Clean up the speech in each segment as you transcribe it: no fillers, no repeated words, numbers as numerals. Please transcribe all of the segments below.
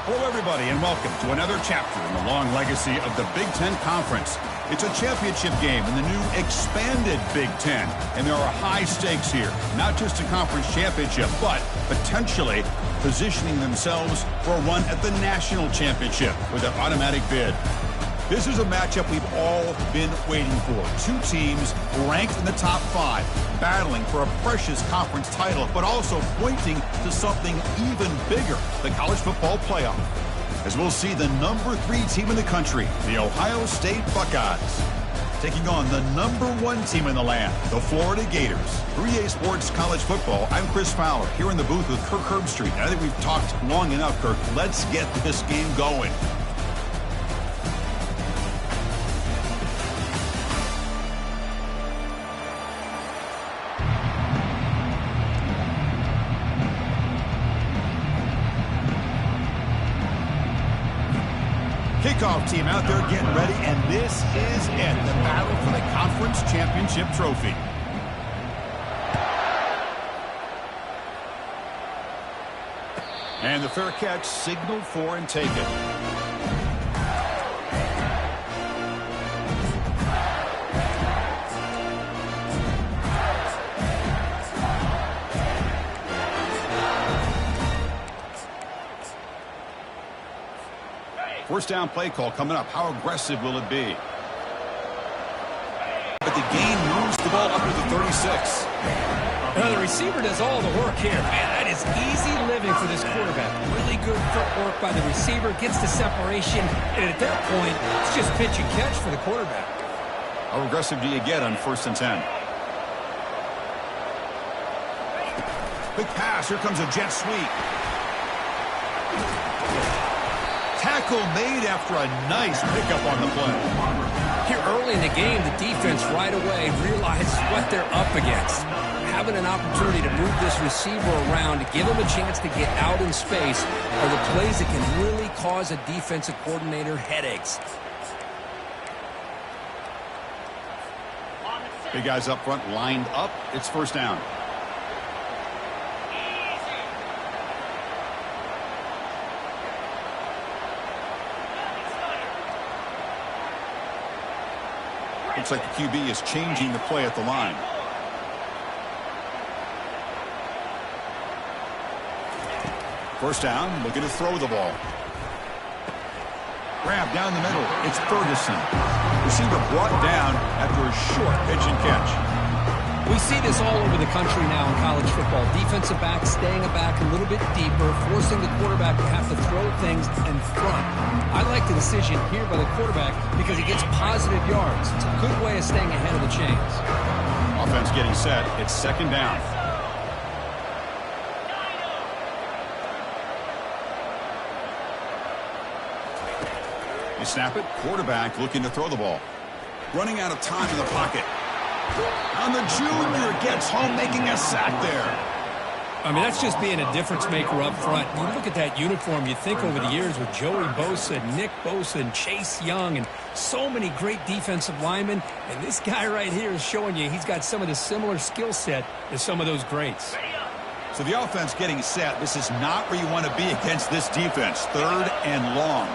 Hello, everybody, and welcome to another chapter in the long legacy of the Big Ten Conference. It's a championship game in the new expanded Big Ten, and there are high stakes here. Not just a conference championship, but potentially positioning themselves for a run at the national championship with an automatic bid. This is a matchup we've all been waiting for. Two teams ranked in the top 5, battling for a precious conference title, but also pointing to something even bigger, the college football playoff. As we'll see the number 3 team in the country, the Ohio State Buckeyes, taking on the number 1 team in the land, the Florida Gators. 3A Sports College Football, I'm Chris Fowler, here in the booth with Kirk Herbstreit. I think we've talked long enough, Kirk. Let's get this game going. Kickoff team out there getting ready, and this is it, the battle for the conference championship trophy. And the fair catch signaled for and taken. First down play call coming up. How aggressive will it be? But the gain moves the ball up to the 36. Well, the receiver does all the work here, man. That is easy living for this quarterback. Really good footwork by the receiver. Gets the separation. And at that point, it's just pitch and catch for the quarterback. How aggressive do you get on 1st and 10? Big pass. Here comes a jet sweep. Tackle made after a nice pickup on the play. Here early in the game, the defense right away realizes what they're up against. Having an opportunity to move this receiver around, to give him a chance to get out in space, are the plays that can really cause a defensive coordinator headaches. Big guys up front lined up. It's first down. Looks like the QB is changing the play at the line. First down, looking to throw the ball. Grab down the middle. It's Ferguson. Receiver brought down after a short pitch and catch. We see this all over the country now in college football. Defensive backs staying back a little bit deeper, forcing the quarterback to have to throw things in front. I like the decision here by the quarterback because he gets positive yards. It's a good way of staying ahead of the chains. Offense getting set. It's second down. You snap it. Quarterback looking to throw the ball. Running out of time in the pocket. And the junior gets home, making a sack there. I mean, that's just being a difference maker up front. You look at that uniform, you think over the years with Joey Bosa, Nick Bosa, and Chase Young, and so many great defensive linemen. And this guy right here is showing you he's got some of the similar skill set as some of those greats. So the offense getting set. This is not where you want to be against this defense. 3rd and long.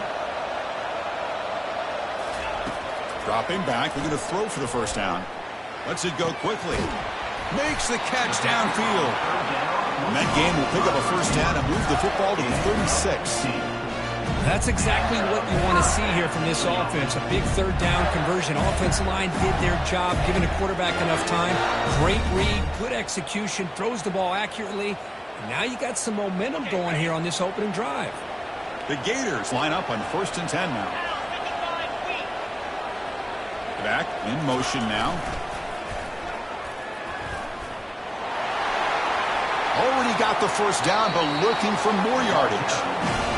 Dropping back. We're going to throw for the first down. Lets it go quickly. Makes the catch downfield. And that game will pick up a first down and move the football to the 36. That's exactly what you want to see here from this offense. A big 3rd down conversion. Offensive line did their job, giving the quarterback enough time. Great read, good execution, throws the ball accurately. And now you got some momentum going here on this opening drive. The Gators line up on 1st and 10 now. Back in motion now. Already got the first down, but looking for more yardage.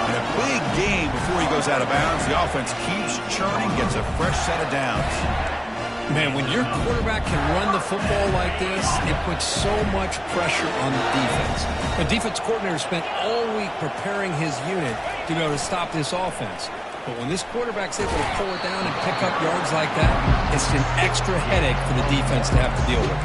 And a big gain before he goes out of bounds. The offense keeps churning, gets a fresh set of downs. Man, when your quarterback can run the football like this, it puts so much pressure on the defense. The defense coordinator spent all week preparing his unit to be able to stop this offense. But when this quarterback's able to pull it down and pick up yards like that, it's an extra headache for the defense to have to deal with.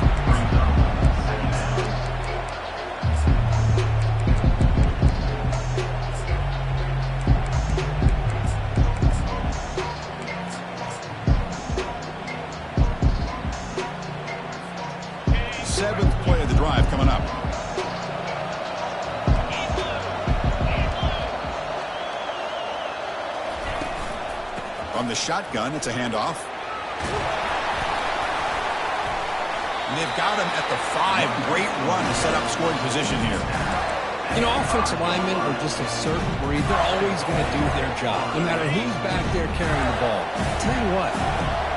From the shotgun, it's a handoff. And they've got him at the 5. Great run to set up scoring position here. You know, offensive linemen are just a certain breed. They're always going to do their job, no matter who's back there carrying the ball. I'll tell you what,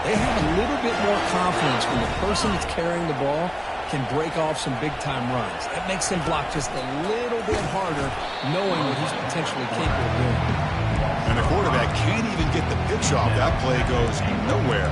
they have a little bit more confidence when the person that's carrying the ball can break off some big-time runs. That makes them block just a little bit harder, knowing what he's potentially capable of doing. And the quarterback can't even get the pitch off. That play goes nowhere.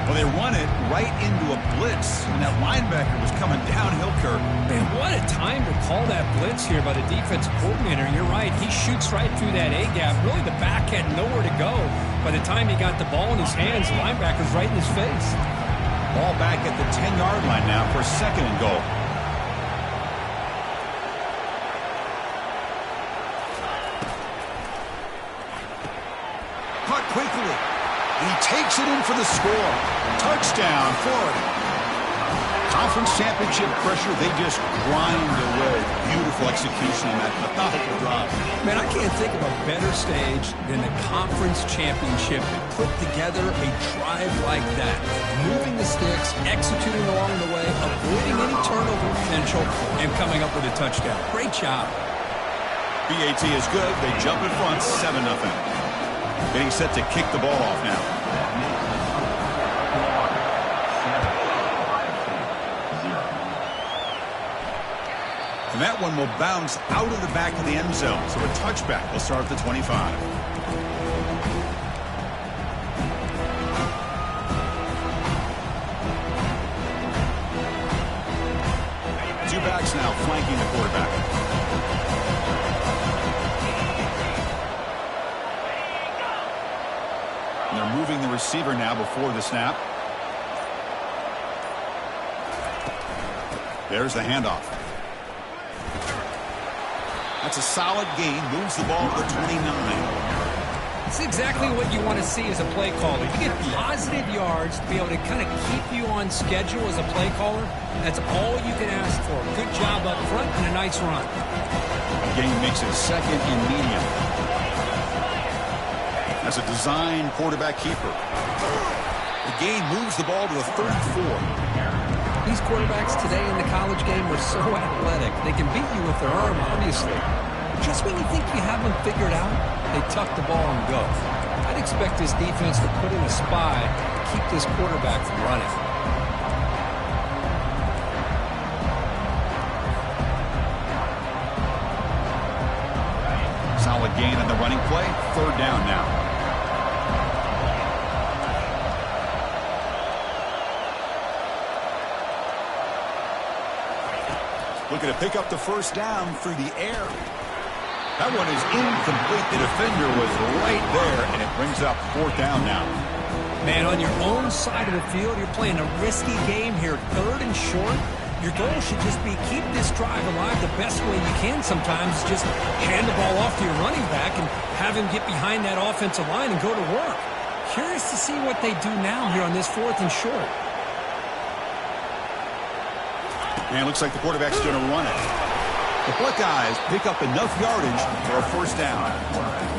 Well, they run it right into a blitz, and that linebacker was coming downhill, Kirk. Man, what a time to call that blitz here by the defensive coordinator. You're right. He shoots right through that A-gap. Really, the back had nowhere to go. By the time he got the ball in his hands, the linebacker's right in his face. Ball back at the 10-yard line now for 2nd and goal. Caught quickly. And he takes it in for the score. Touchdown, Florida. Conference championship pressure, they just grind away. Beautiful execution on that methodical drive. Man, I can't think of a better stage than the conference championship to put together a drive like that. Moving the sticks, executing along the way, avoiding any turnover potential, and coming up with a touchdown. Great job. BAT is good. They jump in front, 7-0. Getting set to kick the ball off now. And that one will bounce out of the back of the end zone. So a touchback will start at the 25. Two backs now flanking the quarterback. And they're moving the receiver now before the snap. There's the handoff. That's a solid gain. Moves the ball to the 29. It's exactly what you want to see as a play caller. You get positive yards to be able to kind of keep you on schedule as a play caller. That's all you can ask for. Good job up front and a nice run. The game makes it 2nd and medium. As a design quarterback keeper. The gain moves the ball to the 34. These quarterbacks today in the college game are so athletic. They can beat you with their arm, obviously. Just when you think you have them figured out, they tuck the ball and go. I'd expect this defense to put in a spy to keep this quarterback from running. Solid gain on the running play. 3rd down now. Looking to pick up the 1st down through the air. That one is incomplete. The defender was right there, and it brings up 4th down now. Man, on your own side of the field, you're playing a risky game here. 3rd and short. Your goal should just be keep this drive alive the best way you can sometimes. Just hand the ball off to your running back and have him get behind that offensive line and go to work. Curious to see what they do now here on this 4th and short. And it looks like the quarterback's going to run it. The Buckeyes pick up enough yardage for a 1st down.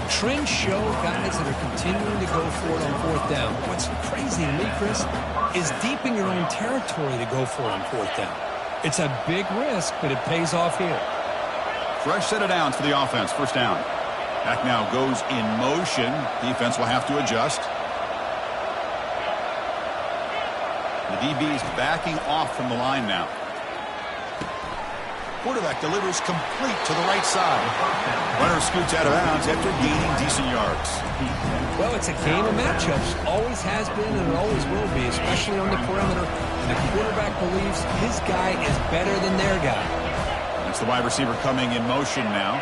Trends show guys that are continuing to go for it on 4th down. What's crazy to me, Chris, is deep in your own territory to go for it on 4th down. It's a big risk, but it pays off here. Fresh set of downs for the offense. 1st down. Back now goes in motion. Defense will have to adjust. The DB is backing off from the line now. Quarterback delivers complete to the right side. Runner scoots out of bounds after gaining decent yards. Well, it's a game of matchups. Always has been and it always will be, especially on the perimeter. And the quarterback believes his guy is better than their guy. That's the wide receiver coming in motion now.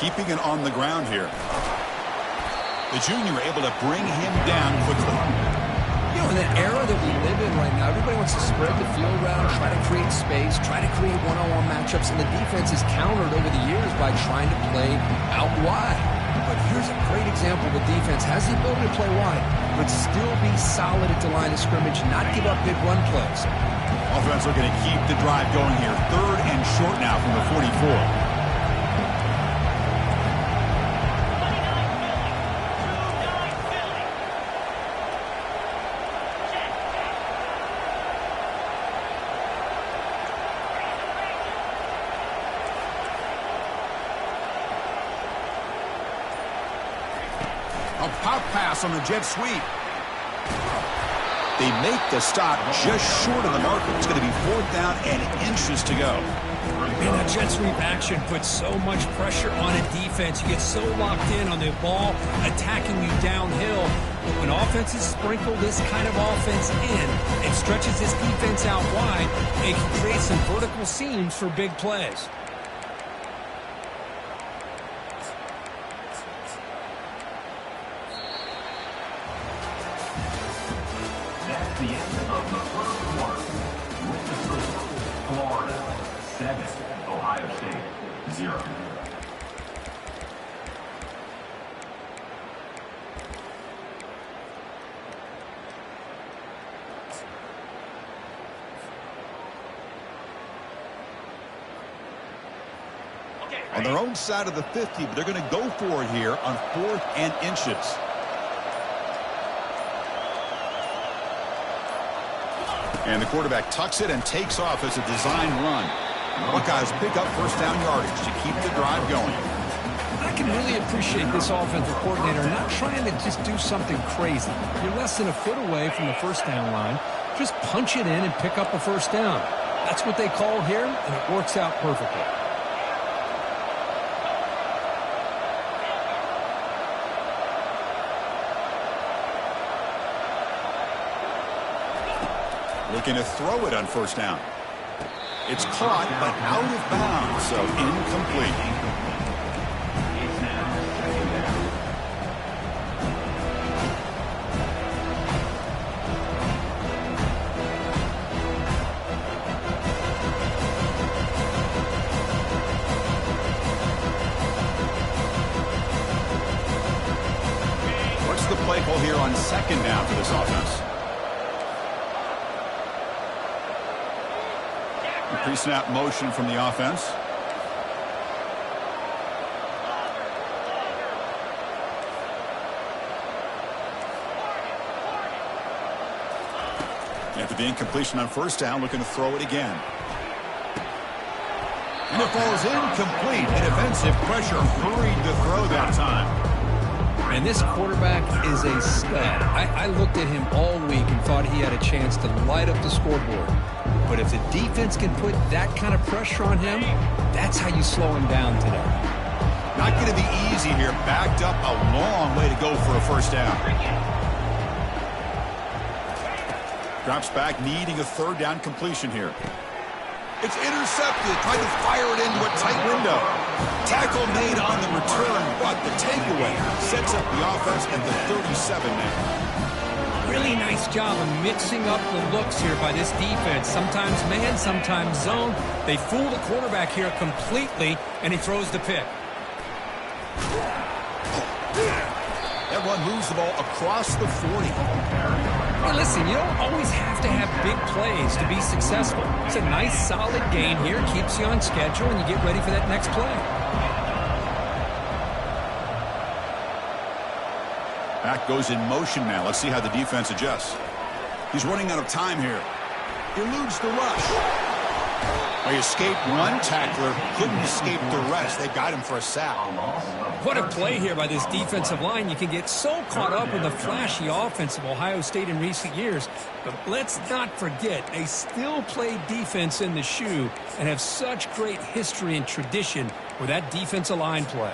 Keeping it on the ground here. The junior able to bring him down quickly. You know, in the era that we live in right now, everybody wants to spread the field around, try to create space, try to create one-on-one matchups, and the defense is countered over the years by trying to play out wide. But here's a great example of a defense has the ability to play wide, but still be solid at the line of scrimmage, not give up big run plays. Offense looking to keep the drive going here. 3rd and short now from the 44. pass on the jet sweep. They make the stop just short of the marker. It's going to be 4th down and inches to go. Man, that jet sweep action puts so much pressure on a defense. You get so locked in on the ball attacking you downhill. But when offenses sprinkle this kind of offense in, it stretches this defense out wide and can create some vertical seams for big plays. That's the end of the first quarter. With the score, Florida 7, Ohio State 0. On their own side of the 50, but they're going to go for it here on 4th and inches. And the quarterback tucks it and takes off as a design run. Buckeyes pick up 1st down yardage to keep the drive going. I can really appreciate this offensive coordinator not trying to just do something crazy. You're less than a foot away from the 1st down line. Just punch it in and pick up a 1st down. That's what they call here, and it works out perfectly. Looking to throw it on 1st down. It's caught, but out of bounds, so incomplete. It's now 2nd down. What's the play call here on 2nd down for this offense? Pre-snap motion from the offense. After the incompletion on 1st down, looking to throw it again. And it falls incomplete. And defensive pressure hurried to throw that time. And this quarterback is a stud. I looked at him all week and thought he had a chance to light up the scoreboard. But if the defense can put that kind of pressure on him, that's how you slow him down today. Not going to be easy here. Backed up a long way to go for a 1st down. Drops back, needing a 3rd down completion here. It's intercepted. Trying to fire it into a tight window. Tackle made on the return, but the takeaway sets up the offense at the 37 now. Really nice job of mixing up the looks here by this defense. Sometimes man, sometimes zone. They fool the quarterback here completely, and he throws the pick. That one moves the ball across the 40. Hey, listen, you don't always have to have big plays to be successful. It's a nice, solid gain here. Keeps you on schedule, and you get ready for that next play. Back goes in motion now. Let's see how the defense adjusts. He's running out of time here. Eludes the rush. He escaped one tackler, couldn't escape the rest. They got him for a sack. What a play here by this defensive line. You can get so caught up in the flashy offense of Ohio State in recent years. But let's not forget, they still play defense in the shoe and have such great history and tradition with that defensive line play.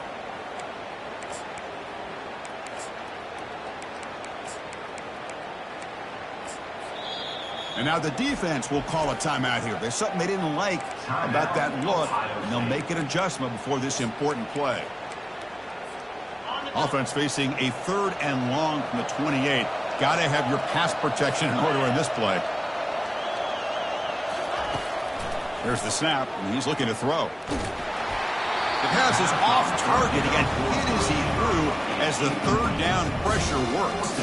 And now the defense will call a timeout here. There's something they didn't like about that look, and they'll make an adjustment before this important play. Offense facing a 3rd and long from the 28. Got to have your pass protection in order in this play. There's the snap, and he's looking to throw. The pass is off target. He got hit as he threw as the 3rd down pressure works.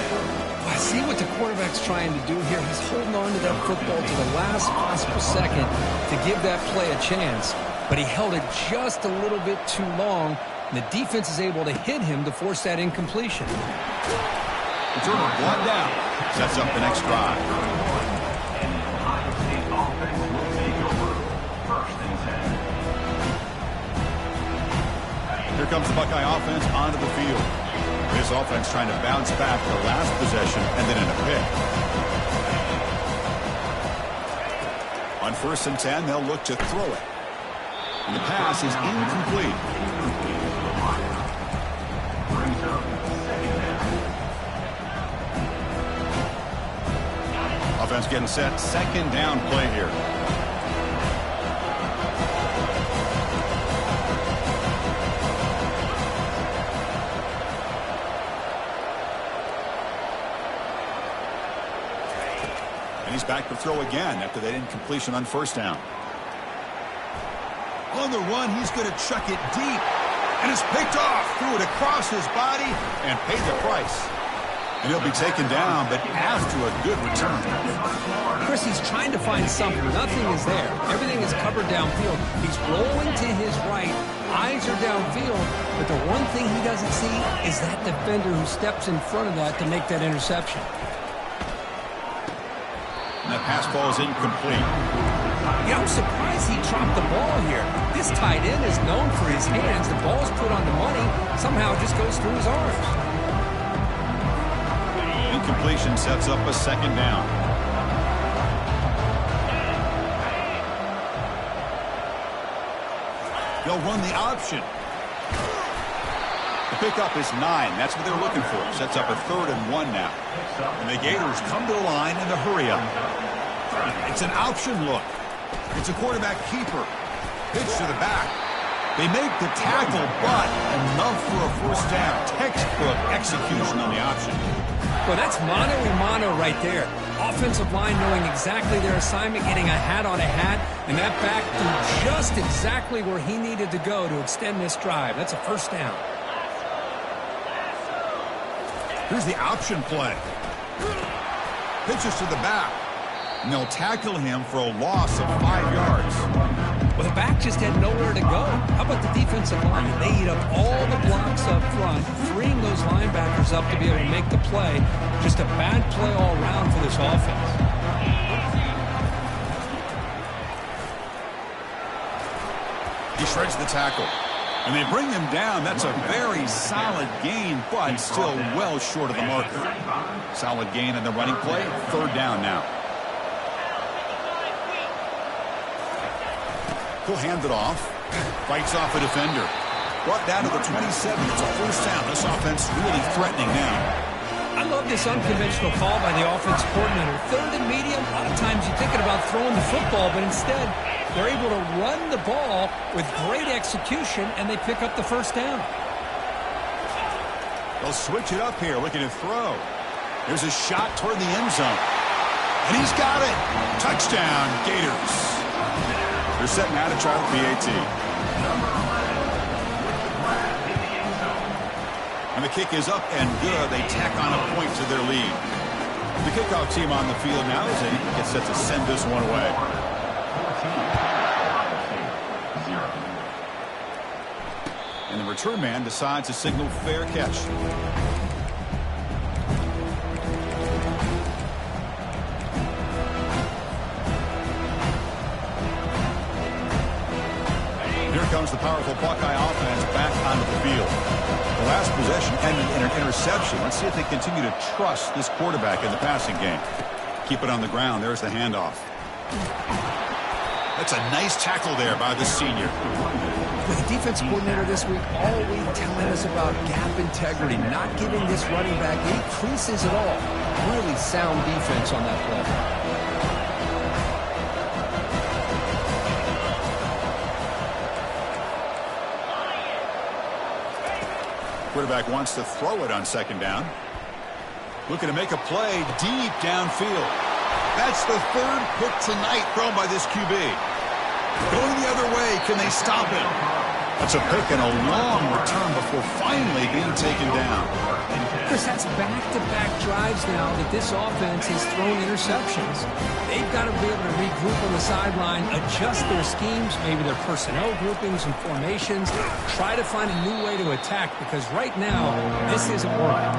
I see what the quarterback's trying to do here. He's holding on to that football to the last possible second to give that play a chance. But he held it just a little bit too long, and the defense is able to hit him to force that incompletion. Returner one down. Sets up the next drive. And the Ohio State offense will take over 1st and 10. Here comes the Buckeye offense onto the field. This offense trying to bounce back the last possession and then in a pick. On 1st and 10, they'll look to throw it. And the pass is incomplete. Offense getting set. 2nd down play here. And he's back to throw again after that incompletion on 1st down. On the run, he's going to chuck it deep. And it's picked off. Threw it across his body and paid the price. And he'll be taken down, but after a good return. Chris, he's trying to find something. Nothing is there. Everything is covered downfield. He's rolling to his right. Eyes are downfield. But the one thing he doesn't see is that defender who steps in front of that to make that interception. And that pass ball is incomplete. Yeah, I'm surprised he dropped the ball here. This tight end is known for his hands. The ball's put on the money. Somehow it just goes through his arms. Incompletion sets up a 2nd down. They'll run the option. The pickup is 9. That's what they're looking for. Sets up a 3rd and 1 now. And the Gators come to the line in the hurry up. It's an option look. It's a quarterback keeper. Pitch to the back. They make the tackle, but enough for a 1st down. Textbook execution on the option. Well, that's mano-a-mano right there. Offensive line knowing exactly their assignment, getting a hat on a hat, and that back threw just exactly where he needed to go to extend this drive. That's a 1st down. Here's the option play. Pitches to the back. And they'll tackle him for a loss of 5 yards. Well, the back just had nowhere to go. How about the defensive line? They eat up all the blocks up front, freeing those linebackers up to be able to make the play. Just a bad play all around for this offense. He shreds the tackle. And they bring him down. That's a very solid gain, but still well short of the marker. Solid gain in the running play. 3rd down now. He'll hand it off. Fights off a defender. Brought down to the 27. It's a 1st down. This offense really threatening now. I love this unconventional call by the offense coordinator. 3rd and medium. A lot of times you're thinking about throwing the football, but instead they're able to run the ball with great execution, and they pick up the 1st down. They'll switch it up here, looking to throw. There's a shot toward the end zone. And he's got it. Touchdown, Gators. They're setting out to try the PAT. And the kick is up and good. They tack on a point to their lead. The kickoff team on the field now as they get set to send this one away. And the return man decides to signal fair catch. Here comes the powerful Buckeye offense back onto the field. The last possession ended in an interception. Let's see if they continue to trust this quarterback in the passing game. Keep it on the ground. There's the handoff. That's a nice tackle there by the senior. With the defense coordinator this week all week telling us about gap integrity, not giving this running back any creases at all. Really sound defense on that play. Quarterback wants to throw it on 2nd down. Looking to make a play deep downfield. That's the 3rd pick tonight thrown by this QB. Going the other way, can they stop him? That's a pick and a long return before finally being taken down. Chris, that's back-to-back drives now that this offense has thrown interceptions. They've got to be able to regroup on the sideline, adjust their schemes, maybe their personnel groupings and formations, try to find a new way to attack because right now, this isn't working.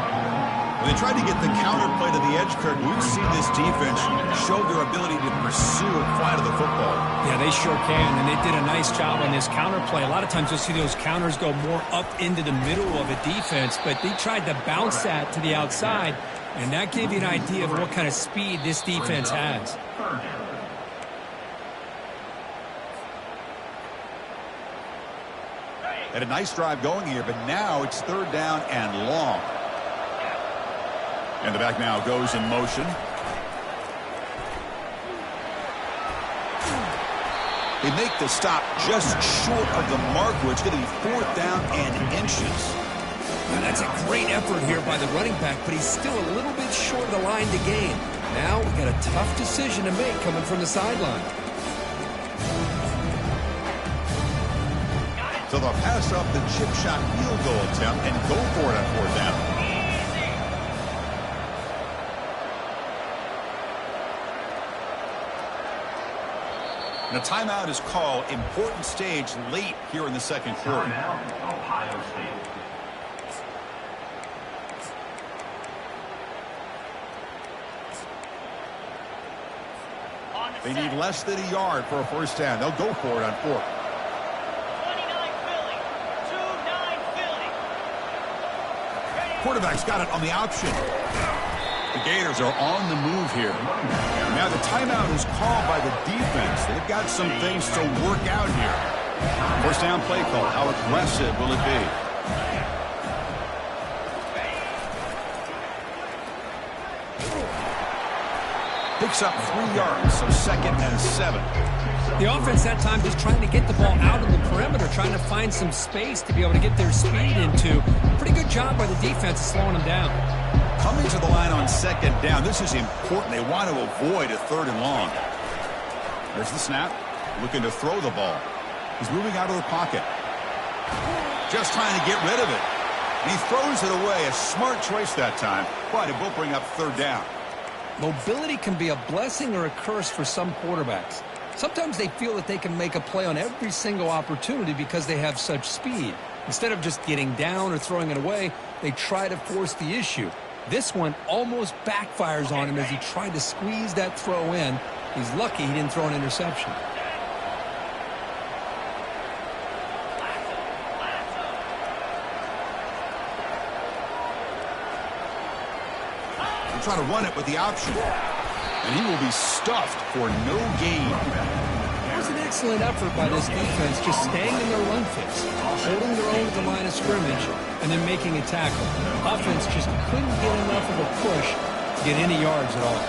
When they tried to get the counterplay to the edge, Kirk, we've seen this defense show their ability to pursue and fly to the football. Yeah, they sure can, and they did a nice job on this counterplay. A lot of times you'll see those counters go more up into the middle of a defense, but they tried to bounce that to the outside, and that gave you an idea of what kind of speed this defense has. Had a nice drive going here, but now it's third down and long. And the back now goes in motion. They make the stop just short of the mark, where it's going to be fourth down and inches. Now, that's a great effort here by the running back, but he's still a little bit short of the line to gain. Now we got a tough decision to make coming from the sideline. So they'll pass up the chip shot field goal attempt and go for it on fourth down. And a timeout is called. Important stage late here in the second quarter. Ohio State. They need less than a yard for a first down. They'll go for it on fourth. 29 Philly. 2-9 Philly. Quarterback's got it on the option. The Gators are on the move here. Now the timeout is called by the defense. They've got some things to work out here. First down play call. How aggressive will it be? Picks up 3 yards, so second and 7. The offense that time just trying to get the ball out of the perimeter, trying to find some space to be able to get their speed into. Pretty good job by the defense of slowing them down. Coming to the line on second down. This is important. They want to avoid a third and long. There's the snap. Looking to throw the ball. He's moving out of the pocket. Just trying to get rid of it. And he throws it away. A smart choice that time. But it will bring up third down. Mobility can be a blessing or a curse for some quarterbacks. Sometimes they feel that they can make a play on every single opportunity because they have such speed. Instead of just getting down or throwing it away, they try to force the issue. This one almost backfires on him as he tried to squeeze that throw in. He's lucky he didn't throw an interception. Trying to run it with the option. And he will be stuffed for no gain. It was an excellent effort by this defense, just staying in their run fits, holding their own at the line of scrimmage, and then making a tackle. Offense just couldn't get enough of a push to get any yards at all.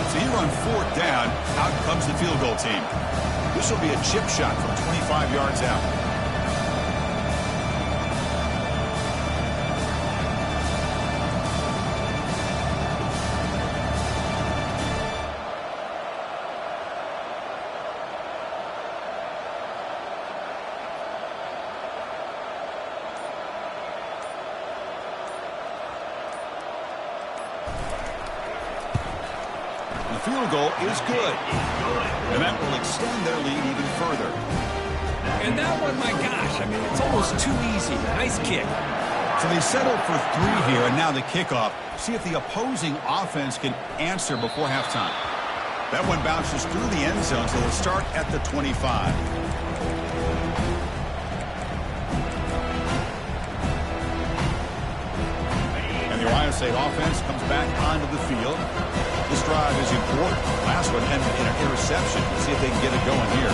So you run fourth down, out comes the field goal team. This will be a chip shot from 25 yards out. Field goal is good. And that will extend their lead even further. And that one, my gosh, I mean, it's almost too easy. Nice kick. So they settled for 3 here, and now the kickoff. See if the opposing offense can answer before halftime. That one bounces through the end zone, so they'll start at the 25. And the Ohio State offense comes back onto the field. This drive is important. Last one ended in an interception. Let's see if they can get it going here.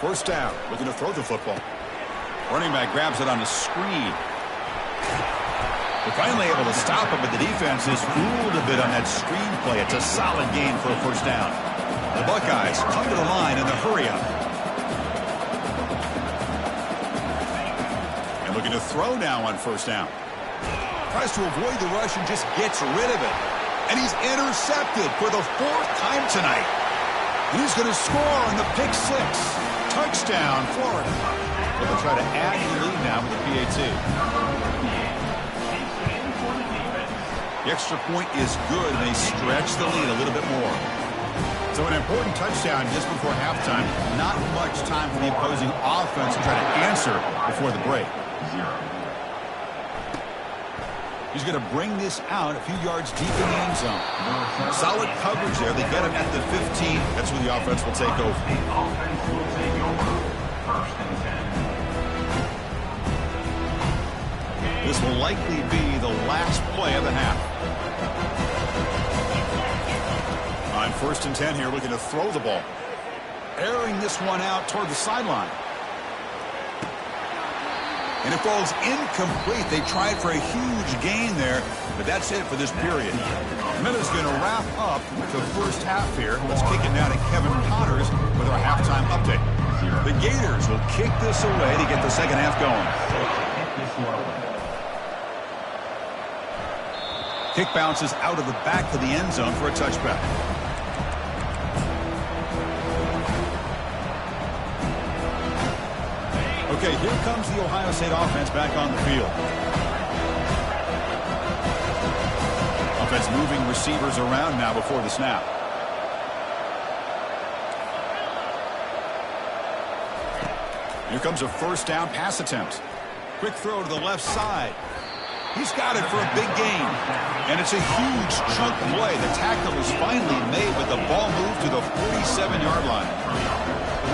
First down. Looking to throw the football. Running back grabs it on the screen. They're finally able to stop him, but the defense is fooled a bit on that screen play. It's a solid gain for a first down. The Buckeyes come to the line in the hurry-up. Looking to throw now on first down. Tries to avoid the rush and just gets rid of it. And he's intercepted for the 4th time tonight. And he's going to score on the pick 6. Touchdown, Florida. But they'll try to add the lead now with the PAT. The extra point is good, and they stretch the lead a little bit more. So an important touchdown just before halftime. Not much time for the opposing offense to try to answer before the break. He's going to bring this out a few yards deep in the end zone. Solid coverage there. They get him at the 15. That's where the offense will take over. The offense will take over. First and 10. This will likely be the last play of the half. On 1st and 10 here, looking to throw the ball. Airing this one out toward the sideline. And it falls incomplete. They tried for a huge gain there, but that's it for this period. Miller's going to wrap up the first half here. Let's kick it now to Kevin Potters with our halftime update. The Gators will kick this away to get the second half going. Kick bounces out of the back of the end zone for a touchback. Okay, here comes the Ohio State offense back on the field. Offense moving receivers around now before the snap. Here comes a first down pass attempt. Quick throw to the left side. He's got it for a big gain. And it's a huge chunk play. The tackle is finally made, but the ball moved to the 47-yard line.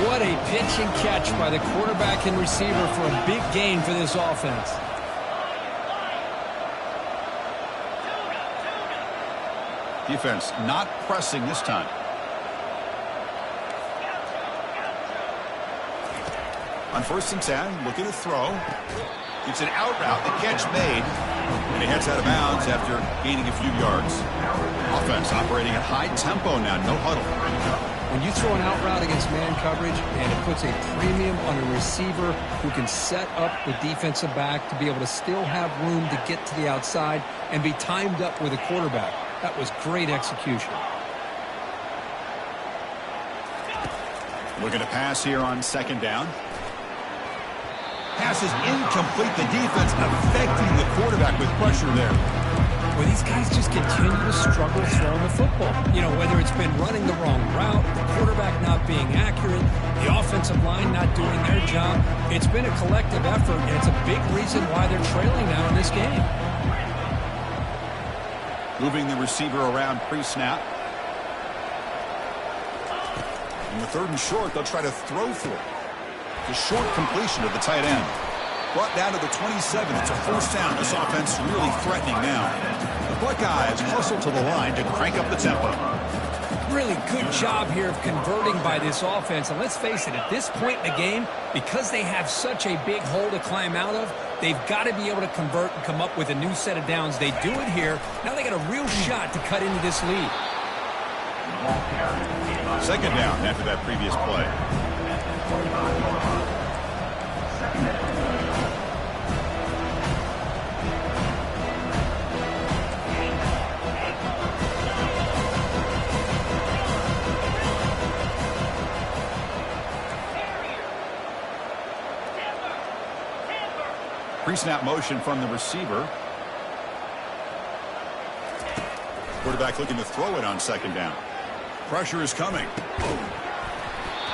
What a pitch and catch by the quarterback and receiver for a big gain for this offense. Defense not pressing this time. On 1st and 10, looking to throw. It's an out route, the catch made, and he heads out of bounds after gaining a few yards. Offense operating at high tempo now, no huddle. When you throw an out route against man coverage, and it puts a premium on a receiver who can set up the defensive back to be able to still have room to get to the outside and be timed up with a quarterback. That was great execution. Looking to pass here on 2nd down. Pass is incomplete. The defense affecting the quarterback with pressure there. Well, these guys just continue to struggle throwing the football. You know, whether it's been running the wrong route, the quarterback not being accurate, the offensive line not doing their job. It's been a collective effort, and it's a big reason why they're trailing now in this game. Moving the receiver around pre-snap. In the 3rd and short, they'll try to throw for it. The short completion of the tight end. Brought down to the 27. It's a first down. This offense really threatening now. The Buckeyes hustle to the line to crank up the tempo. Really good job here of converting by this offense. And let's face it, at this point in the game, because they have such a big hole to climb out of, they've got to be able to convert and come up with a new set of downs. They do it here. Now they got a real shot to cut into this lead. 2nd down after that previous play. Pre-snap motion from the receiver. Quarterback looking to throw it on 2nd down. Pressure is coming.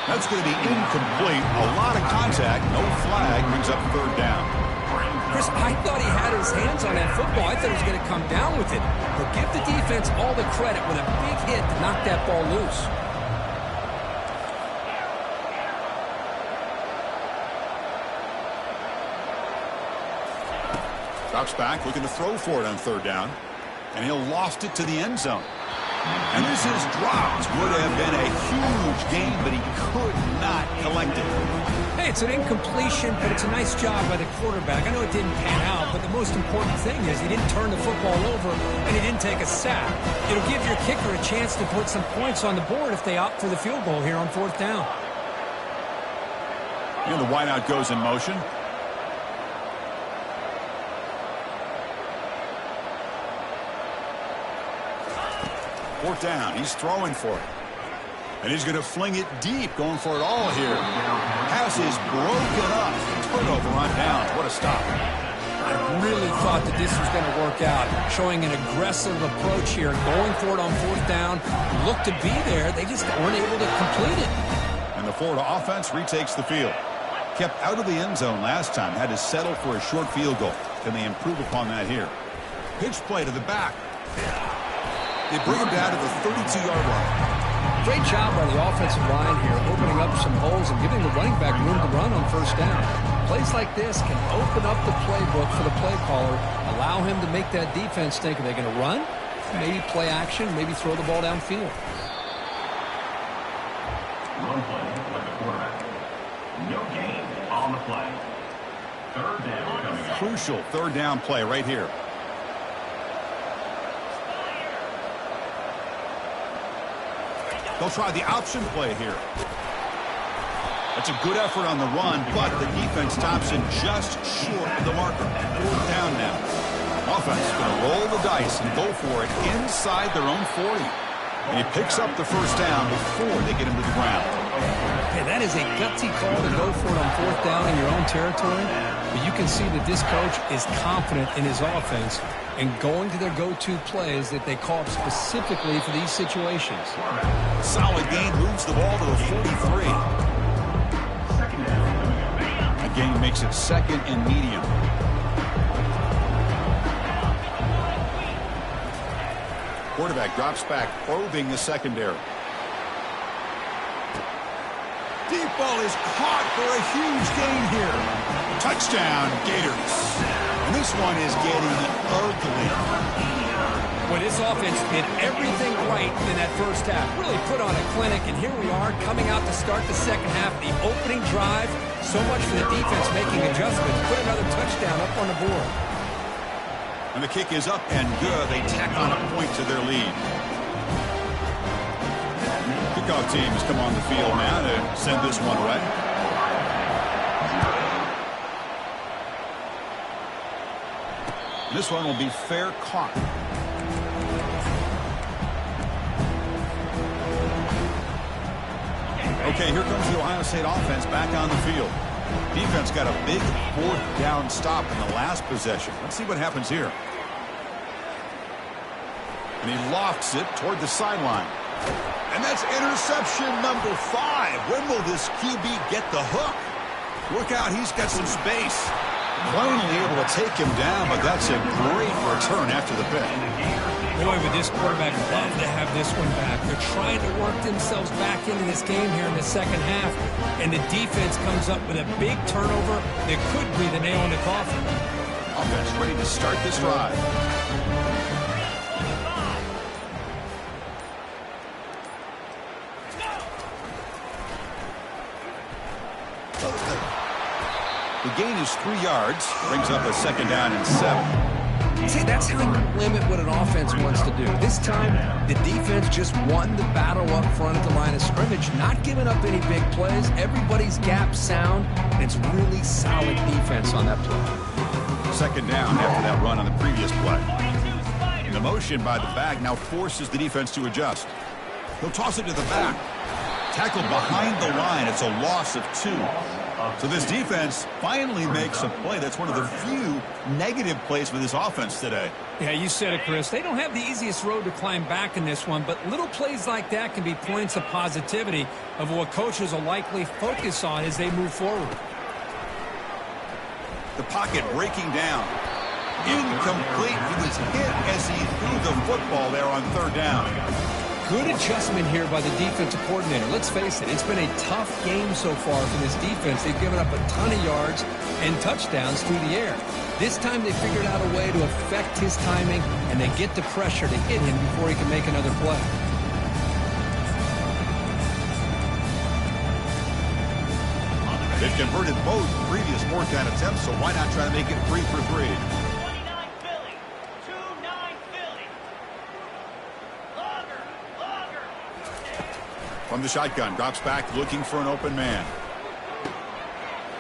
That's going to be incomplete. A lot of contact. No flag. Brings up 3rd down. Chris, I thought he had his hands on that football. I thought he was going to come down with it. But give the defense all the credit with a big hit to knock that ball loose. Drops back, looking to throw for it on 3rd down. And he'll loft it to the end zone. And this is dropped. Would have been a huge gain, but he could not collect it. Hey, it's an incompletion, but it's a nice job by the quarterback. I know it didn't pan out, but the most important thing is he didn't turn the football over and he didn't take a sack. It'll give your kicker a chance to put some points on the board if they opt for the field goal here on 4th down. And the wideout goes in motion. Fourth down. He's throwing for it. And he's going to fling it deep, going for it all here. Pass is broken up. Turnover on downs. What a stop. I really thought that this was going to work out, showing an aggressive approach here, going for it on fourth down. Looked to be there. They just weren't able to complete it. And the Florida offense retakes the field. Kept out of the end zone last time, had to settle for a short field goal. Can they improve upon that here? Pitch play to the back. They bring him down to the 32-yard line. Great job by the offensive line here, opening up some holes and giving the running back room to run on first down. Plays like this can open up the playbook for the play caller, allow him to make that defense think, are they going to run? Maybe play action, maybe throw the ball downfield. Run play with the quarterback. No gain on the play. Third down coming up. Crucial third down play right here. They'll try the option play here. That's a good effort on the run, but the defense stops him just short of the marker. Fourth down now. Offense is going to roll the dice and go for it inside their own 40. And he picks up the first down before they get him to the ground. Okay, that is a gutsy call to go for it on fourth down in your own territory. But you can see that this coach is confident in his offense and going to their go-to plays that they call specifically for these situations. Solid gain, moves the ball to the 43. That gain makes it second and medium. Quarterback drops back, probing the secondary. Deep ball is caught for a huge gain here. Touchdown, Gators. And this one is getting ugly. Well, this offense did everything right in that first half. Really put on a clinic, and here we are coming out to start the second half. The opening drive, so much for the defense making adjustments. Put another touchdown up on the board. And the kick is up and good. They tack on a point to their lead. Kickoff teams come on the field now to send this one away. This one will be fair caught. Okay, here comes the Ohio State offense back on the field. Defense got a big fourth down stop in the last possession. Let's see what happens here. And he lofts it toward the sideline. And that's interception number 5. When will this QB get the hook? Look out, he's got some space. Finally able to take him down, but that's a great return after the pick. Boy, would this quarterback love to have this one back. They're trying to work themselves back into this game here in the second half, and the defense comes up with a big turnover that could be the nail in the coffin. Offense ready to start this drive. The gain is 3 yards, brings up a second down and 7. See, that's how you limit what an offense wants to do. This time, the defense just won the battle up front at the line of scrimmage, not giving up any big plays. Everybody's gap sound, and it's really solid defense on that play. Second down after that run on the previous play. And the motion by the back now forces the defense to adjust. He'll toss it to the back. Tackled behind the line. It's a loss of 2. So this defense finally makes a play. That's one of the few negative plays for this offense today. Yeah, you said it, Chris. They don't have the easiest road to climb back in this one, but little plays like that can be points of positivity of what coaches will likely focus on as they move forward. The pocket breaking down. Incomplete. He was hit as he threw the football there on third down. Good adjustment here by the defensive coordinator. Let's face it, it's been a tough game so far for this defense. They've given up a ton of yards and touchdowns through the air. This time they figured out a way to affect his timing, and they get the pressure to hit him before he can make another play. They've converted both previous fourth down attempts, so why not try to make it 3 for 3? From the shotgun, drops back, looking for an open man.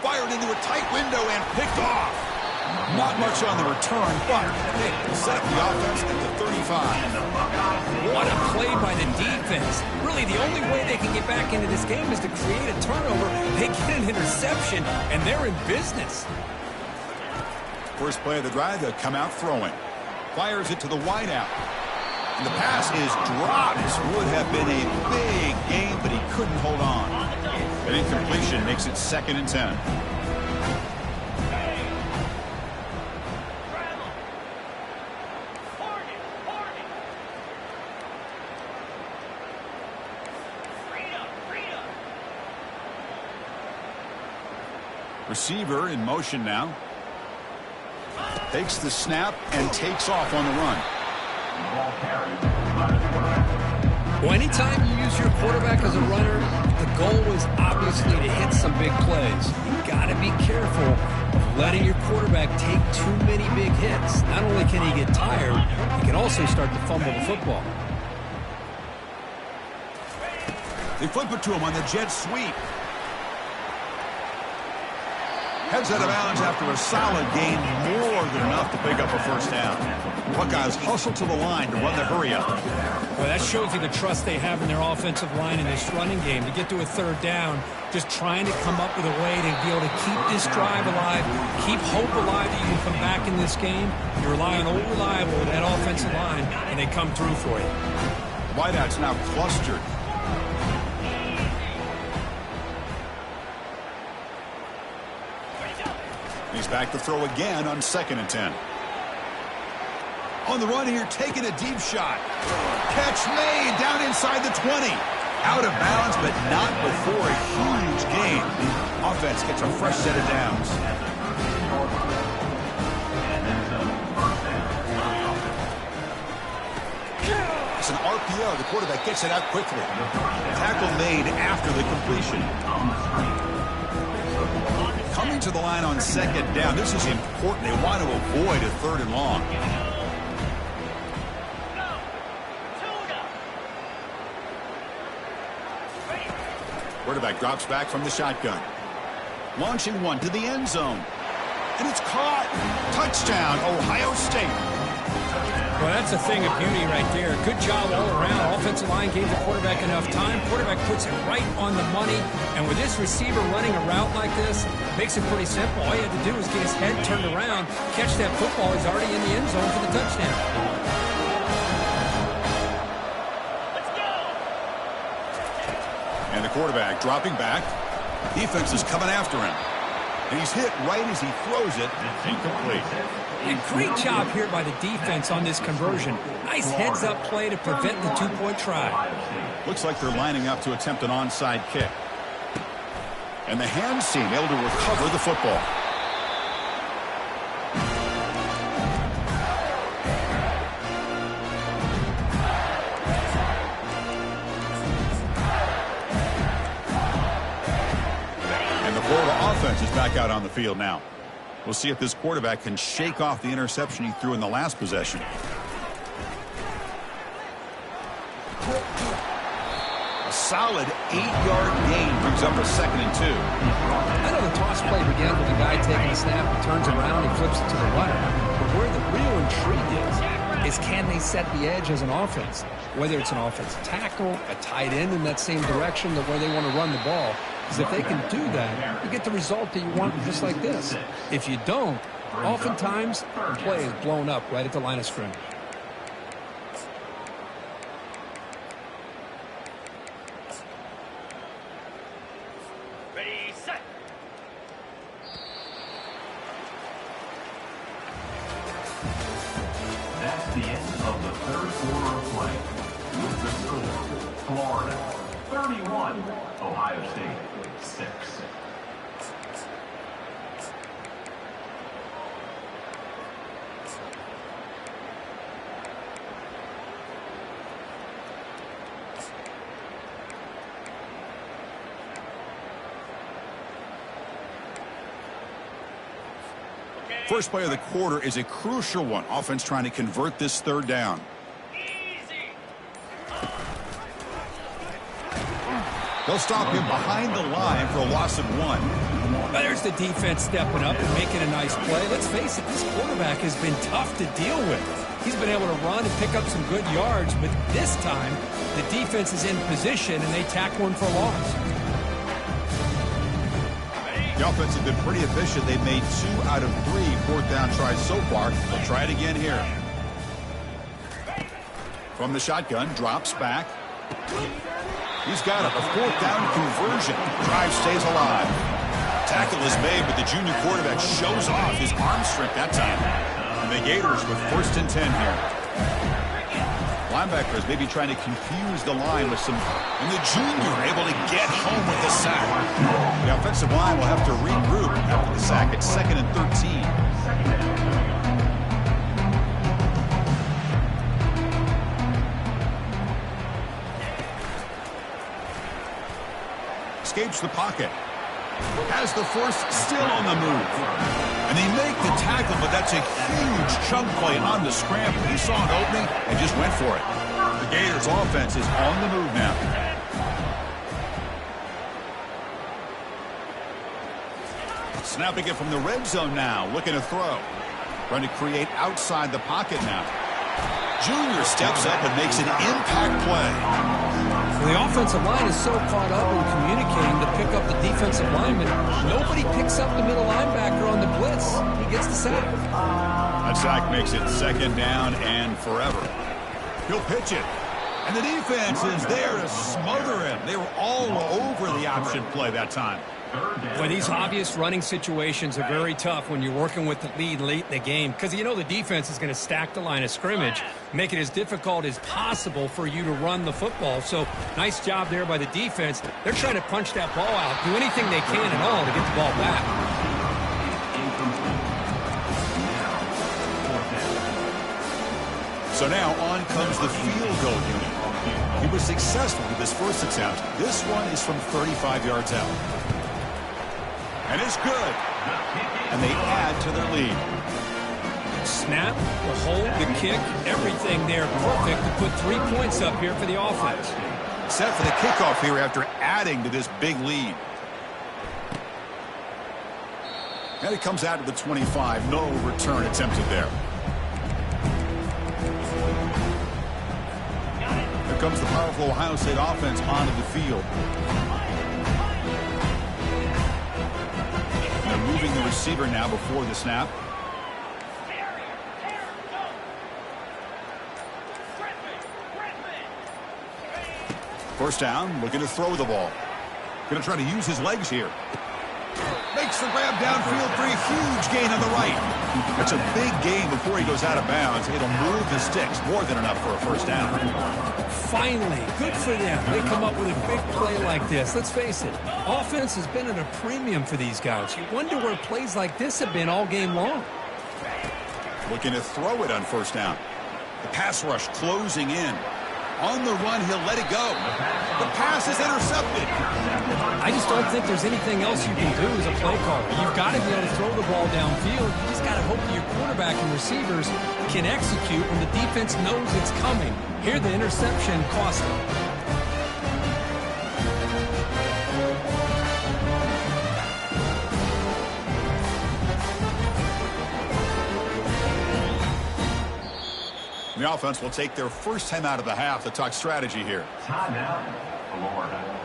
Fired into a tight window and picked off. Not much on the return, but they set up the offense at the 35. What a play by the defense. Really, the only way they can get back into this game is to create a turnover. They get an interception, and they're in business. First play of the drive, they'll come out throwing. Fires it to the wideout. And the pass is dropped. This would have been a big game, but he couldn't hold on. An incompletion makes it 2nd and 10. Receiver in motion now. Takes the snap and takes off on the run. Well, anytime you use your quarterback as a runner, the goal is obviously to hit some big plays. You've got to be careful of letting your quarterback take too many big hits. Not only can he get tired, he can also start to fumble the football. They flip it to him on the jet sweep. Heads out of bounds after a solid gain, more than enough to pick up a first down. Buckeyes hustle to the line to run the hurry up. Well, that shows you the trust they have in their offensive line in this running game. To get to a 3rd down, just trying to come up with a way to be able to keep this drive alive, keep hope alive that you can come back in this game. You rely on old reliable, that offensive line, and they come through for you. Wideout's now clustered. He's back to throw again on 2nd and 10. On the run here, taking a deep shot. Catch made down inside the 20. Out of bounds, but not before a huge gain. Offense gets a fresh set of downs. It's an RPO. The quarterback gets it out quickly. Tackle made after the completion. Coming to the line on 2nd down. This is important. They want to avoid a 3rd and long. Quarterback drops back from the shotgun. Launching one to the end zone. And it's caught. Touchdown, Ohio State. Well, that's a thing of beauty right there. Good job all around. Offensive line gave the quarterback enough time. Quarterback puts it right on the money. And with this receiver running a route like this, makes it pretty simple. All you have to do is get his head turned around, catch that football. He's already in the end zone for the touchdown. Let's go. And the quarterback dropping back. Defense is coming after him. And he's hit right as he throws it. It's incomplete. And great job here by the defense on this conversion. Nice heads-up play to prevent the 2-point try. Looks like they're lining up to attempt an onside kick. And the hands team able to recover the football. And the Florida offense is back out on the field now. We'll see if this quarterback can shake off the interception he threw in the last possession. A solid 8-yard gain brings up a 2nd and 2. I know the toss play began with the guy taking a snap and turns around and flips it to the runner. But where the real intrigue is can they set the edge as an offense? Whether it's an offensive tackle, a tight end in that same direction where they want to run the ball. Because if they can do that, you get the result that you want just like this. If you don't, oftentimes the play is blown up right at the line of scrimmage. Ready, set. That's the end of the 3rd quarter of play. With the score, Florida 31, Ohio State 6. First play of the quarter is a crucial one. Offense trying to convert this 3rd down. Easy. They'll stop him behind the line for a loss of 1. Well, there's the defense stepping up and making a nice play. Let's face it, this quarterback has been tough to deal with. He's been able to run and pick up some good yards, but this time the defense is in position and they tackle him for a loss. The offense has been pretty efficient. They've made 2 out of 3 fourth down tries so far. They'll try it again here. From the shotgun, drops back. He's got a fourth down conversion. Drive stays alive. Tackle is made, but the junior quarterback shows off his arm strength that time. And the Gators with 1st and 10 here. Linebackers maybe trying to confuse the line with some... And the junior able to get home with the sack. The offensive line will have to regroup after the sack. It's 2nd and 13. Escapes the pocket. Has the force still on the move. And they make the tackle, but that's a huge chunk play on the scramble. He saw an opening and just went for it. The Gators offense is on the move now. Snapping it from the red zone now. Looking to throw. Trying to create outside the pocket now. Junior steps up and makes an impact play. The offensive line is so caught up in communicating to pick up the defensive lineman. Nobody picks up the middle linebacker on the blitz. He gets the sack. That sack makes it 2nd down and forever. He'll pitch it. And the defense is there to smother him. They were all over the option play that time. Well, these obvious running situations are very tough when you're working with the lead late in the game because you know the defense is going to stack the line of scrimmage, make it as difficult as possible for you to run the football. So nice job there by the defense. They're trying to punch that ball out, do anything they can at all to get the ball back. So now on comes the field goal unit. He was successful with his first attempt. This one is from 35 yards out. And it's good. And they add to their lead. Snap, the hold, the kick, everything there perfect to put 3 points up here for the offense. Set for the kickoff here after adding to this big lead. And it comes out to the 25. No return attempted there. Here comes the powerful Ohio State offense onto the field. They're moving the receiver now before the snap. First down, looking to throw the ball. Going to try to use his legs here. Makes the grab downfield for a huge gain on the right. That's a big gain before he goes out of bounds. It'll move the sticks, more than enough for a first down. Finally, good for them. They come up with a big play like this. Let's face it, offense has been at a premium for these guys. You wonder where plays like this have been all game long. Looking to throw it on first down. The pass rush closing in. On the run, he'll let it go. The pass is intercepted. I just don't think there's anything else you can do as a play caller. You've got to be able to throw the ball downfield. You just got to hope that your quarterback and receivers can execute when the defense knows it's coming. Here, the interception cost them. The offense will take their first time out of the half to talk strategy here. Timeout, Florida.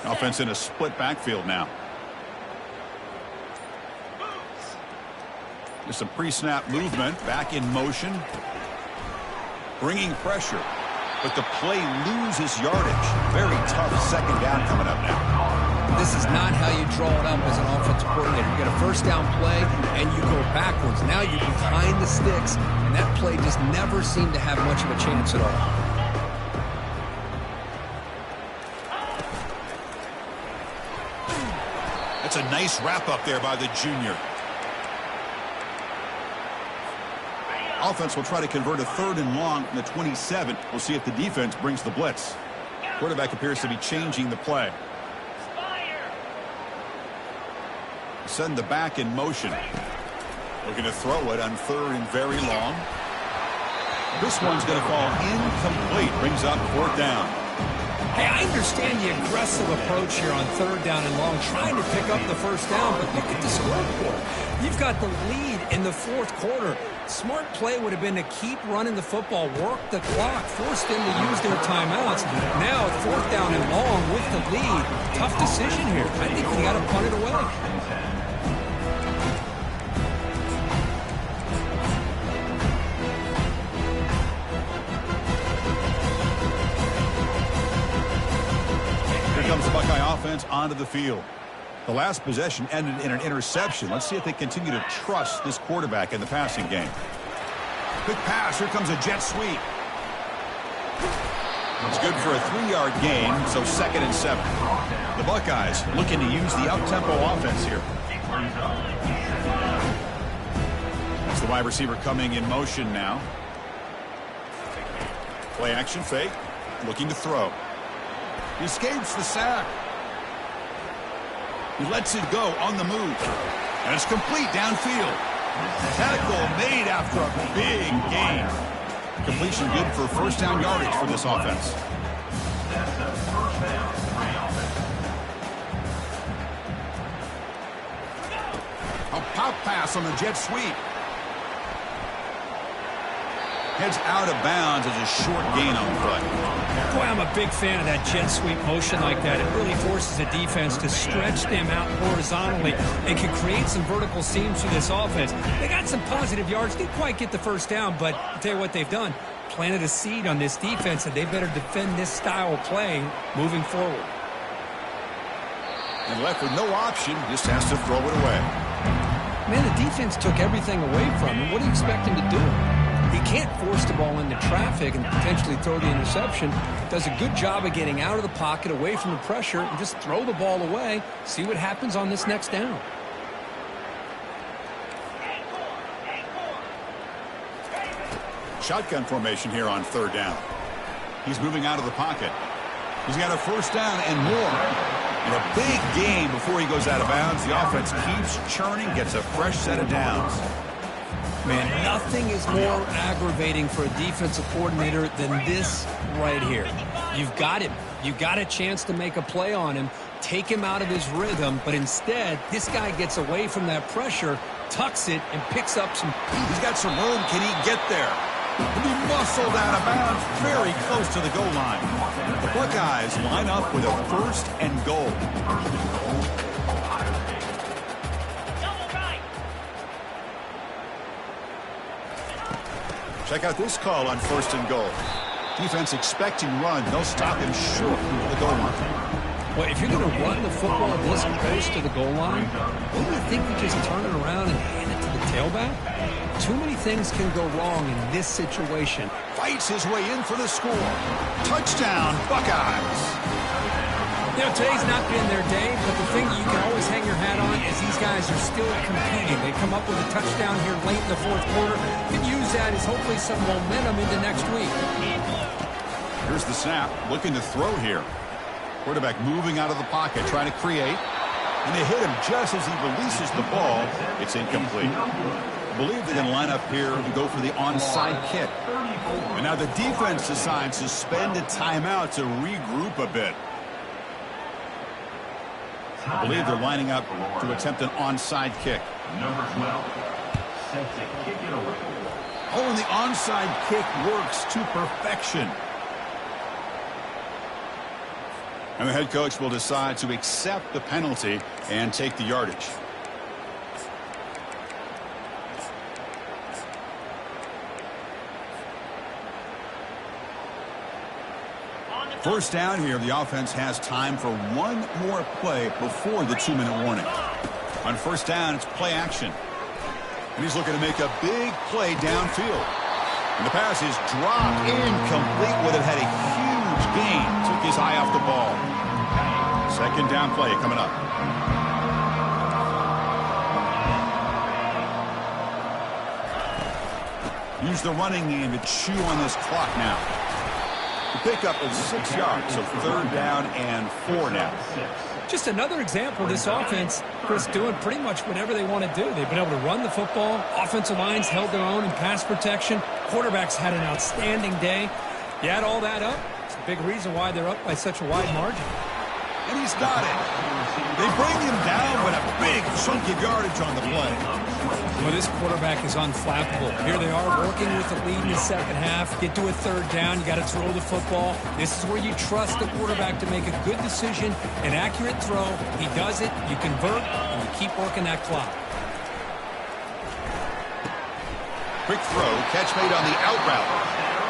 Offense in a split backfield now. There's some pre-snap movement, back in motion. Bringing pressure, but the play loses yardage. Very tough second down coming up now. This is not how you draw it up as an offensive coordinator. You get a first down play, and you go backwards. Now you're behind the sticks, and that play just never seemed to have much of a chance at all. That's a nice wrap-up there by the junior. Offense will try to convert a 3rd and long from the 27. We'll see if the defense brings the blitz. Quarterback appears to be changing the play. Send the back in motion. Looking to throw it on 3rd and very long. This one's going to fall incomplete. Brings up 4th down. Hey, I understand the aggressive approach here on third down and long, trying to pick up the first down, but look at the scoreboard. You've got the lead in the fourth quarter. Smart play would have been to keep running the football, work the clock, force them to use their timeouts. Now, fourth down and long with the lead. Tough decision here. I think you got to punt it away. Here comes the Buckeye offense onto the field. The last possession ended in an interception. Let's see if they continue to trust this quarterback in the passing game. Quick pass. Here comes a jet sweep. It's good for a 3-yard gain, so 2nd and 7. The Buckeyes looking to use the up-tempo offense here. That's the wide receiver coming in motion now. Play action fake. Looking to throw. He escapes the sack. He lets it go on the move. And it's complete downfield. Tackle made after a big gain. Completion good for first down yardage for this offense. A pop pass on the jet sweep. Heads out of bounds as a short gain on the play. Boy, I'm a big fan of that jet sweep motion like that. It really forces a defense to stretch them out horizontally and can create some vertical seams through this offense. They got some positive yards. Didn't quite get the first down, but I'll tell you what they've done. Planted a seed on this defense, and they better defend this style of play moving forward. And left with no option, just has to throw it away. Man, the defense took everything away from him. What do you expect him to do? He can't force the ball into traffic and potentially throw the interception. Does a good job of getting out of the pocket, away from the pressure, and just throw the ball away. See what happens on this next down. Shotgun formation here on third down. He's moving out of the pocket. He's got a first down and more. And a big gain before he goes out of bounds. The offense keeps churning, gets a fresh set of downs. Man, nothing is more aggravating for a defensive coordinator than this right here. You've got him. You got a chance to make a play on him, take him out of his rhythm, but instead, this guy gets away from that pressure, tucks it, and picks up some. He's got some room. Can he get there? He'll be muscled out of bounds, very close to the goal line. The Buckeyes line up with a first and goal. Check out this call on first and goal. Defense expecting run. They'll stop him short of the goal line. Well, if you're going to run the football this close to the goal line, wouldn't you think you just turn it around and hand it to the tailback? Too many things can go wrong in this situation. Fights his way in for the score. Touchdown, Buckeyes. You know, today's not been their day, but the thing that you can always hang your hat on is these guys are still competing. They come up with a touchdown here late in the fourth quarter. Can use that as hopefully some momentum into next week. Here's the snap, looking to throw here. Quarterback moving out of the pocket, trying to create. And they hit him just as he releases the ball. It's incomplete. I believe they're going to line up here and go for the onside kick. And now the defense decides to spend a timeout to regroup a bit. I believe they're lining up to attempt an onside kick. Number 12, set to kick it away. Oh, and the onside kick works to perfection. And the head coach will decide to accept the penalty and take the yardage. First down here, the offense has time for one more play before the 2-minute warning. On first down, it's play action. And he's looking to make a big play downfield. And the pass is dropped incomplete with it. Had a huge gain. Took his eye off the ball. Second down play coming up. Use the running game to chew on this clock now. The pickup is 6 yards, so third down and 4 now. Just another example of this offense, Chris, doing pretty much whatever they want to do. They've been able to run the football. Offensive lines held their own in pass protection. Quarterbacks had an outstanding day. You add all that up, it's Big reason why they're up by such a wide margin. And he's got it. They bring him down with a big chunk of yardage on the play. Well, this quarterback is unflappable. Here they are working with the lead in the second half. Get to a third down. You got to throw the football. This is where you trust the quarterback to make a good decision, an accurate throw. He does it. You convert, and you keep working that clock. Quick throw, catch made on the out route.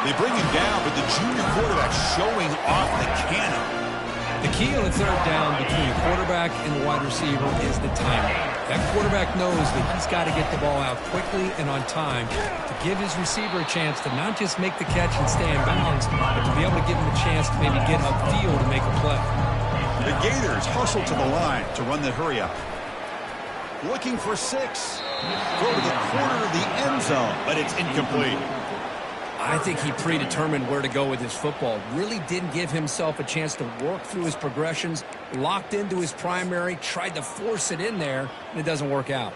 They bring him down, but the junior quarterback showing off the cannon. The key on a third down between the quarterback and the wide receiver is the timing. That quarterback knows that he's got to get the ball out quickly and on time to give his receiver a chance to not just make the catch and stay in bounds, but to be able to give him a chance to maybe get upfield and make a play. The Gators hustle to the line to run the hurry up. Looking for 6. Go to the corner of the end zone, but it's incomplete. I think he predetermined where to go with his football. Really didn't give himself a chance to work through his progressions, locked into his primary, tried to force it in there, and it doesn't work out.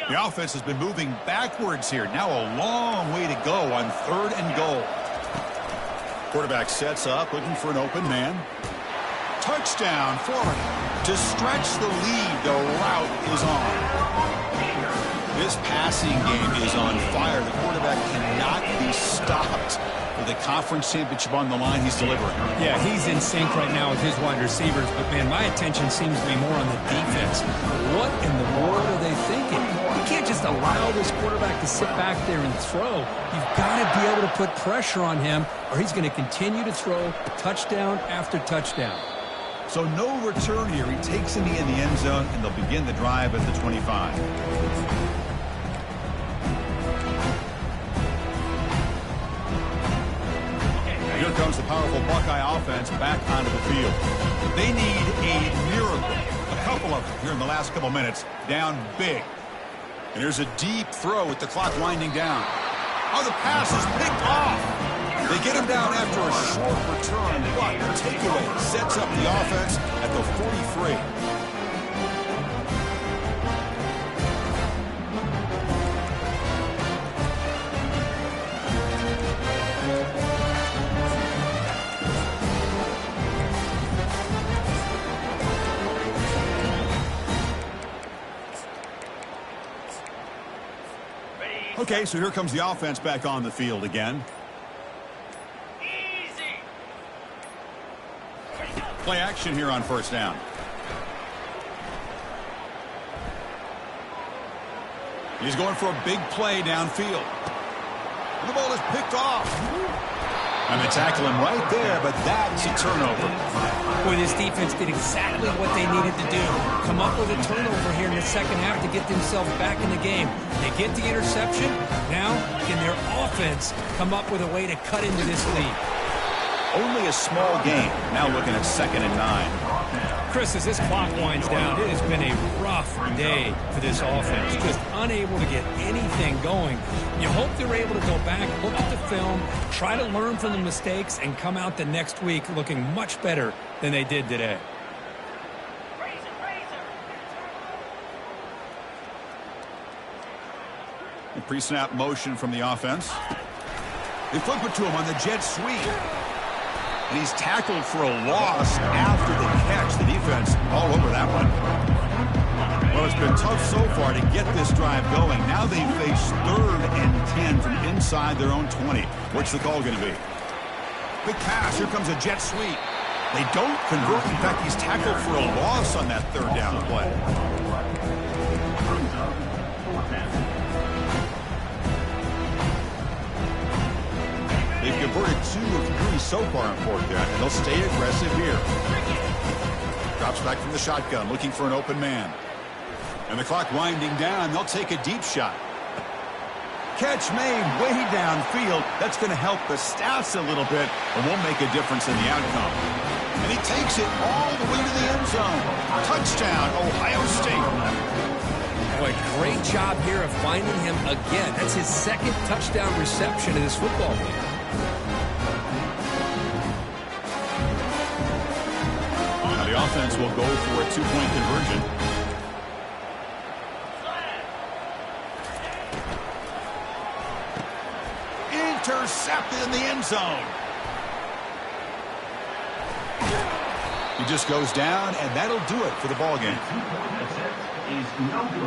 The offense has been moving backwards here. Now a long way to go on 3rd and goal. Quarterback sets up, looking for an open man. Touchdown, Florida. To stretch the lead, the route is on. This passing game is on fire. The quarterback cannot be stopped. With the conference championship on the line, he's delivering. Yeah, he's in sync right now with his wide receivers, but, man, my attention seems to be more on the defense. What in the world are they thinking? You can't just allow this quarterback to sit back there and throw. You've got to be able to put pressure on him, or he's going to continue to throw touchdown after touchdown. So no return here. He takes him in the end zone, and they'll begin the drive at the 25. Here comes the powerful Buckeye offense back onto the field. They need a miracle. A couple of them here in the last couple minutes. Down big. And here's a deep throw with the clock winding down. Oh, the pass is picked off. They get him down after a short return, but the takeaway sets up the offense at the 43. Okay, so here comes the offense back on the field again. Play action here on 1st down. He's going for a big play downfield. The ball is picked off. And they tackle him right there, but that's a turnover. Boy, this defense did exactly what they needed to do. Come up with a turnover here in the second half to get themselves back in the game. They get the interception. Now, can their offense come up with a way to cut into this lead? Only a small gain. Now looking at 2nd and 9. Chris, as this clock winds down, it has been a rough day for this offense. Just unable to get anything going. You hope they're able to go back, look at the film, try to learn from the mistakes, and come out the next week looking much better than they did today. The pre-snap motion from the offense. They flip it to him on the jet sweep. And he's tackled for a loss after the catch. The defense all over that one. Well, it's been tough so far to get this drive going. Now they face 3rd and 10 from inside their own 20. What's the call going to be? Big pass. Here comes a jet sweep. They don't convert. In fact, he's tackled for a loss on that 3rd down play. They've converted 2 of 3 so far on 4th down, and they'll stay aggressive here. Drops back from the shotgun, looking for an open man. And the clock winding down, they'll take a deep shot. Catch made way downfield. That's going to help the stats a little bit, and won't make a difference in the outcome. And he takes it all the way to the end zone. Touchdown, Ohio State. Boy, great job here of finding him again. That's his 2nd touchdown reception in this football game. Now the offense will go for a 2-point conversion. Intercepted in the end zone. He just goes down, and that'll do it for the ball game. Two-point attempt is no good.